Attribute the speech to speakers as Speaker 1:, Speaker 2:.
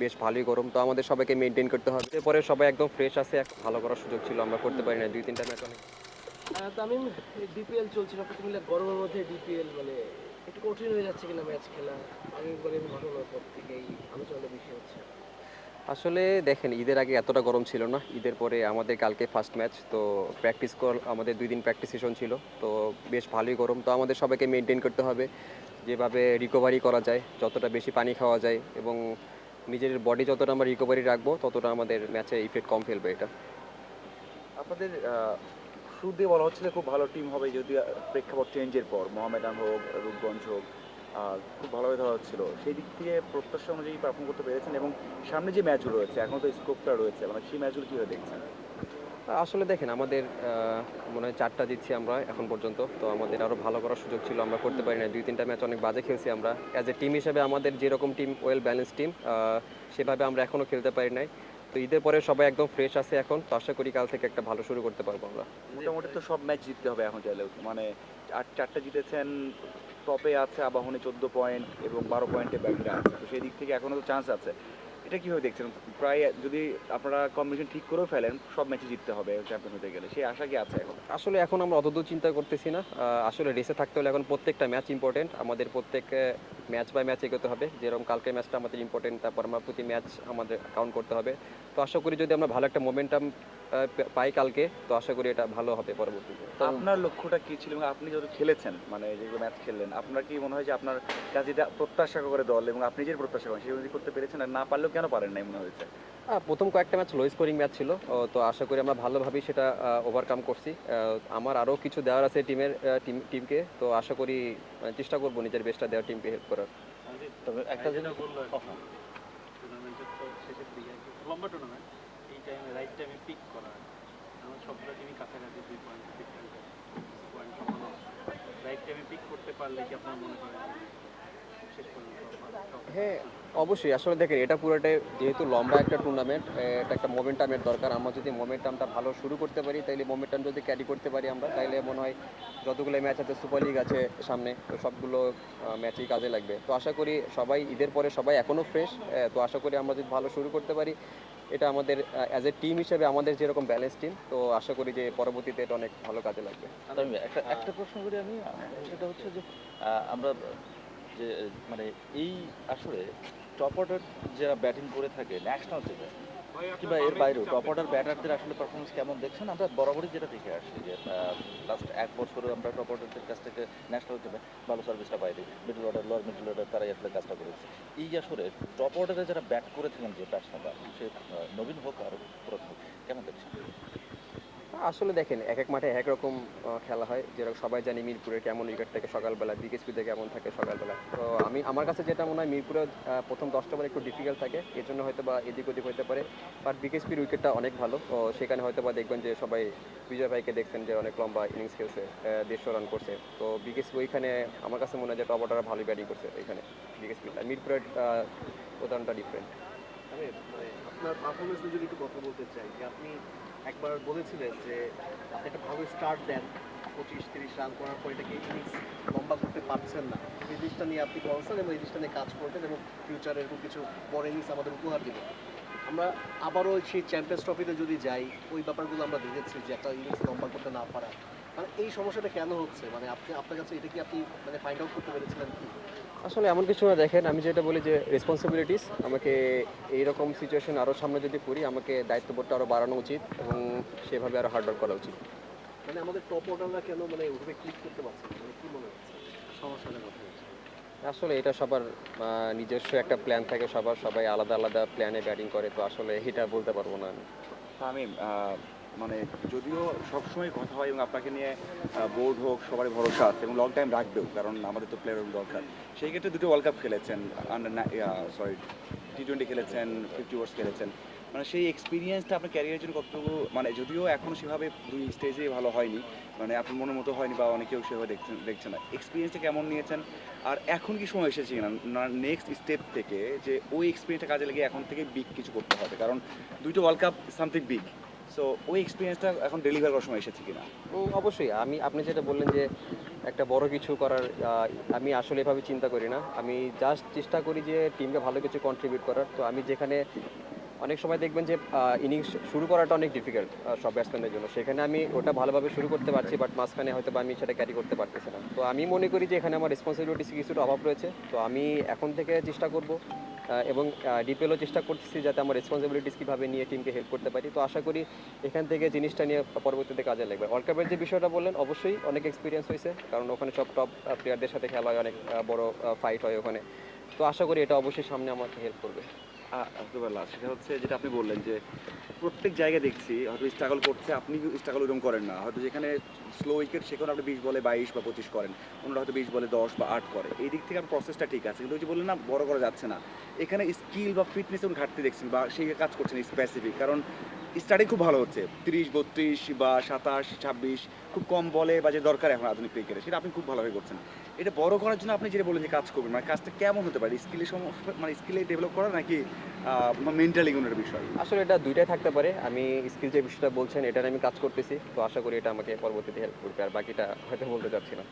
Speaker 1: বেশ ভালোই গরম, তো আমাদের সবাইকে মেনটেন করতে হবে। এরপরে সবাই একদম ফ্রেশ আছে, ভালো করার সুযোগ ছিল, আমরা করতে পারি না 2-3টা ম্যাচ অনেক।
Speaker 2: তামিম, ডিপিএল চলছিল, প্রথম মিলে গরমের মধ্যে ডিপিএল মানে একটু কঠিন হয়ে যাচ্ছে কিনা ম্যাচ খেলা? আগের বারের ঘটনার পর থেকেই আলোচনাটা বেশি হচ্ছে।
Speaker 1: আসলে দেখেন, ঈদের আগে এতটা গরম ছিল না, ঈদের পরে আমাদের কালকে ফার্স্ট ম্যাচ, তো প্র্যাকটিস কর আমাদের 2 দিন প্র্যাকটিস সেশন ছিল, তো বেশ ভালোই গরম, তো আমাদের সবাইকে মেনটেন করতে হবে যেভাবে রিকভারি করা যায়, যতটা বেশি পানি খাওয়া যায় এবং নিজের বডি যতটা আমরা রিকভারি রাখবো ততটা আমাদের ম্যাচে ইফেক্ট কম ফেলবে এটা।
Speaker 3: আপনাদের শুরু দিয়ে বলা হচ্ছিল খুব ভালো টিম হবে, যদি প্রেক্ষাপট চেঞ্জের পর মোহামেডান হোক, রূপগঞ্জ হোক, খুব ভালোভাবে ধরা হচ্ছিল। সেই দিক থেকে প্রত্যাশা অনুযায়ী পারফর্ম করতে পেরেছেন, এবং সামনে যে ম্যাচগুলো রয়েছে এখন তো স্কোপটা রয়েছে, মানে সেই ম্যাচগুলো কীভাবে দেখছেন?
Speaker 1: আসলে দেখেন, আমাদের মনে হয় 4টা জিতছি আমরা এখন পর্যন্ত, তো আমাদের আরও ভালো করার সুযোগ ছিল, আমরা করতে পারি না। 2-3টা ম্যাচ অনেক বাজে খেলছি আমরা, অ্যাজ এ টিম হিসেবে আমাদের যেরকম টিম ওয়েল ব্যালেন্স টিম, সেভাবে আমরা এখনও খেলতে পারি নাই। তো ঈদের পরে সবাই একদম ফ্রেশ আছে এখন, তো আশা করি কাল থেকে একটা ভালো শুরু করতে পারবো আমরা।
Speaker 3: মোটামুটি তো সব ম্যাচ জিততে হবে এখন চাইলেও, মানে 4টা জিতেছেন, টপে আছে আবাহনী 14 পয়েন্ট এবং 12 পয়েন্টে ব্যাটিংরা আছে, তো সেই দিক থেকে এখনও তো চান্স আছে। এটা কীভাবে দেখছেন? প্রায় যদি আপনারা কম্বিনেশন ঠিক করেও ফেলেন, সব ম্যাচে জিততে হবে চ্যাম্পিয়ন হতে গেলে, সেই আশা কি আছে এখন?
Speaker 1: আসলে এখন আমরা অতদূর চিন্তা করতেছি না। আসলে রেসে থাকতে হলে এখন প্রত্যেকটা ম্যাচ ইম্পর্টেন্ট, আমাদের প্রত্যেক ম্যাচ বাই ম্যাচ এগোতে হবে। যেরকম কালকের ম্যাচটা আমাদের ইম্পর্টেন্ট, তারপর আমরা প্রতি ম্যাচ আমাদের কাউন্ট করতে হবে। তো আশা করি যদি আমরা ভালো একটা মোমেন্টাম পাই কালকে, তো আশা করি এটা ভালো হবে পরবর্তীতে।
Speaker 3: আপনার লক্ষ্যটা কি ছিল, এবং আপনি যত খেলেছেন, মানে যেগুলো ম্যাচ খেললেন, আপনার কি মনে হয় যে আপনার কাছে যেটা প্রত্যাশা করে দল এবং আপনি যে প্রত্যাশা করেন সেই অনুযায়ী করতে পেরেছেন, আর না পারলেও কেন পারেন নাই মনে হয়েছে?
Speaker 1: প্রথম কয়েকটা ম্যাচ লো স্কোরিং ম্যাচ ছিল, তো আশা করি আমরা ভালোভাবেই সেটা ওভারকাম করছি। আমার আরও কিছু দেওয়ার আছে টিমকে, তো আশা করি চেষ্টা করবো নিজের বেস্টটা দেওয়ার, টিমকে হেল্প করার।
Speaker 4: তবে একটা জিনিস বললো টুর্নামেন্টের তো শেষের দিকে একটু লম্বা টুর্নামেন্ট, এই টাইমে রাইট টাইমে পিক করা, আমার সবগুলো টিমই কাছাকাছি 2 পয়েন্ট ডিফারেন্ট পয়েন্ট সম্ভাবনা, রাইট টাইমে পিক করতে পারলে কি আপনার মনে করেন শেষ পর্যন্ত
Speaker 1: হ্যাঁ, অবশ্যই। আসলে দেখেন, এটা পুরোটাই যেহেতু লম্বা একটা টুর্নামেন্ট, এটা একটা মোমেন্টামের দরকার। আমরা যদি মোমেন্টামটা ভালো শুরু করতে পারি, তাইলে মোমেন্টাম যদি ক্যারি করতে পারি আমরা, তাইলে মনে হয় যতগুলো ম্যাচ আছে, সুপার লিগ আছে সামনে, তো সবগুলো ম্যাচই কাজে লাগবে। তো আশা করি সবাই ঈদের পরে সবাই এখনও ফ্রেশ, তো আশা করি আমরা যদি ভালো শুরু করতে পারি, এটা আমাদের অ্যাজ এ টিম হিসেবে আমাদের যেরকম ব্যালেন্স টিম, তো আশা করি যে পরবর্তীতে এটা অনেক ভালো কাজে লাগবে।
Speaker 5: আমি একটা একটা প্রশ্ন করি আমি, সেটা হচ্ছে যে আমরা যে মানে এই আসলে টপ অর্ডার যারা ব্যাটিং করে থাকে ন্যাশনাল টিমে কিংবা এর বাইরেও টপ অর্ডার ব্যাটারদের আসলে পারফরমেন্স কেমন দেখছেন? আমরা বরাবরই যেটা দেখে আসছি যে লাস্ট 1 বছরে আমরা টপ অর্ডারদের কাছ থেকে ন্যাশনাল টিমে ভালো সার্ভিসটা পাইনি, middle order lower middle order তারাই আসলে কাজটা করেছে। এই যে আসলে টপ অর্ডারে যারা ব্যাট করে থাকেন যে ব্যাটসম্যানরা, সে নবীন হোক আর পুরাতন হোক, কেমন দেখছেন?
Speaker 1: আসলে দেখেন, এক এক মাঠে এক রকম খেলা হয়, যেরকম সবাই জানি মিরপুরের কেমন উইকেট থাকে সকালবেলা, বিকেএসপিতে কেমন থাকে সকালবেলা। তো আমার কাছে যেটা মনে হয়, মিরপুরে প্রথম 10টা ওভার একটু ডিফিকাল্ট থাকে, এর জন্য হয়তো বা এদিক ওদিক হতে পারে। বাট বিকেএসপির উইকেটটা অনেক ভালো, তো সেখানে হয়তো বা দেখবেন যে সবাই বিজয় ভাইকে দেখছেন যে অনেক লম্বা ইনিংস খেলছে, 150 রান করছে। তো বিকেএসপি ওইখানে আমার কাছে মনে হয় যে টপ অর্ডার ভালোই ব্যাটিং করছে এখানে বিকেএসপি, আর মিরপুরের উদাহরণটা ডিফারেন্ট।
Speaker 2: মানে আপনার পারফরমেন্স নিয়ে যদি একটু কথা বলতে চাই, যে আপনি একবার বলেছিলেন যে আপনি একটা ভালো স্টার্ট দেন, 25-30 রান করার পর এটাকে ইনিংস লম্বা করতে পারছেন না, এই জিনিসটা নিয়ে আপনি কনসার্ন এবং এই জিনিসটা নিয়ে কাজ করবেন এবং ফিউচারে এরকম কিছু বড় ইনিংস আমাদের উপহার দেবেন। আমরা আবারও সেই চ্যাম্পিয়ন্স ট্রফিতে যদি যাই, ওই ব্যাপারগুলো আমরা দেখেছি যে একটা ইনিংস লম্বা করতে না পারা, মানে এই সমস্যাটা কেন হচ্ছে, মানে আপনার কাছে এটা কি আপনি মানে ফাইন্ড আউট করতে পেরেছিলেন কি?
Speaker 1: আসলে এমন কিছু না, দেখেন আমি যেটা বলি যে রেসপন্সিবিলিটিস, আমাকে এইরকম সিচুয়েশন আরও সামনে যদি পড়ি, আমাকে দায়িত্ববোধটা আরও বাড়ানো উচিত এবং সেভাবে আরও হার্ডওয়ার্ক করা উচিত।
Speaker 2: মানে আমাদের টপ অর্ডাররা কেন মানে ওভাবে ক্লিক করতে পারছে না? মানে কি মনে হচ্ছে সমস্যাটা কোথায় হচ্ছে?
Speaker 1: আসলে এটা সবার নিজস্ব একটা প্ল্যান থাকে, সবাই আলাদা আলাদা প্ল্যানে ব্যাটিং করে, তো আসলে এটা বলতে পারবো না আমি।
Speaker 3: তামিম, মানে যদিও সবসময় কথা হয় এবং আপনাকে নিয়ে বোর্ড হোক সবারই ভরসা আছে এবং লং টাইম রাখবেও, কারণ আমাদের তো প্লেয়ারের দরকার। সেই ক্ষেত্রে দুটো ওয়ার্ল্ড কাপ খেলেছেন, T20 খেলেছেন, 50 ওভার্স খেলেছেন, মানে সেই এক্সপিরিয়েন্সটা আপনার ক্যারিয়ারের জন্য কতটুকু, মানে যদিও এখনও সেভাবে দুই স্টেজে ভালো হয়নি, মানে আপনার মনের মতো হয়নি বা অনেকেও সেভাবে দেখছে না, এক্সপিরিয়েন্সটা কেমন নিয়েছেন? আর এখন কি সময় এসেছে কিনা নেক্সট স্টেপ থেকে, যে ওই এক্সপিরিয়েন্সটা কাজে লেগে এখন থেকে বিগ কিছু করতে হবে, কারণ দুইটা world cup something big, so ওই এক্সপিরিয়েন্সটা এখন ডেলিভার করার সময় এসেছে কিনা?
Speaker 1: অবশ্যই আপনি যেটা বললেন যে একটা বড় কিছু করার, আমি আসলে এভাবে চিন্তা করি না। আমি জাস্ট চেষ্টা করি যে টিমকে ভালো কিছু কন্ট্রিবিউট করার। তো আমি যেখানে অনেক সময় দেখবেন যে ইনিংস শুরু করাটা অনেক ডিফিকাল্ট সব ব্যাটসম্যানদের জন্য, সেখানে আমি ওটা ভালোভাবে শুরু করতে পারছি, বাট মাঝখানে হয়তো বা আমি সেটা ক্যারি করতে পারতেছি না। তো আমি মনে করি যে এখানে আমার রেসপন্সিবিলিটিস কিছুটা অভাব রয়েছে। তো আমি এখন থেকে চেষ্টা করব এবং ডিপিএলও চেষ্টা করতেছি যাতে আমার রেসপন্সিবিলিটিস কীভাবে নিয়ে টিমকে হেল্প করতে পারি। তো আশা করি এখান থেকে জিনিসটা নিয়ে পরবর্তীতে কাজে লাগবে। ওয়ার্ল্ড কাপের যে বিষয়টা বললেন, অবশ্যই অনেক এক্সপিরিয়েন্স হয়েছে, কারণ ওখানে সব টপ প্লেয়ারদের সাথে খেলা হয়, অনেক বড় ফাইট হয় ওখানে। তো আশা করি এটা অবশ্যই সামনে আমাকে হেল্প করবে।
Speaker 3: লাস্ট সেটা হচ্ছে যেটা আপনি বললেন যে প্রত্যেক জায়গায় দেখছি হয়তো স্ট্রাগল করছে, আপনি স্ট্রাগল ওরকম করেন না, হয়তো যেখানে স্লো উইকেট সেখানে আপনি 20 বলে 22 বা 25 করেন, অন্যরা হয়তো 20 বলে 10 বা 8 করে। এই দিক থেকে আপনার প্রসেসটা ঠিক আছে, কিন্তু ওই যে বললেন না বড় করা যাচ্ছে না, এখানে স্কিল বা ফিটনেস এবং ঘাটতি দেখছেন বা সেই কাজ করছেন স্পেসিফিক, কারণ স্টার্টিং খুব ভালো হচ্ছে 30 32 বা 27 26 খুব কম বলে বা যে দরকার এখন আধুনিক ক্রিকেটে, সেটা আপনি খুব ভালোভাবে করছেন। এটা বড় করার জন্য আপনি যেটা বললেন যে কাজ করবেন, মানে কাজটা কেমন হতে পারে? স্কিলের সমস্যা, মানে স্কিলে ডেভেলপ করা নাকি মেন্টালি কোনো একটা বিষয়?
Speaker 1: আসলে এটা দুইটাই থাকতে পারে। আমি স্কিল যে বিষয়টা বলছেন এটা নিয়ে আমি কাজ করতেছি। তো আশা করি এটা আমাকে পরবর্তীতে হেল্প করবে। আর বাকিটা হয়তো বলতে চাচ্ছি না।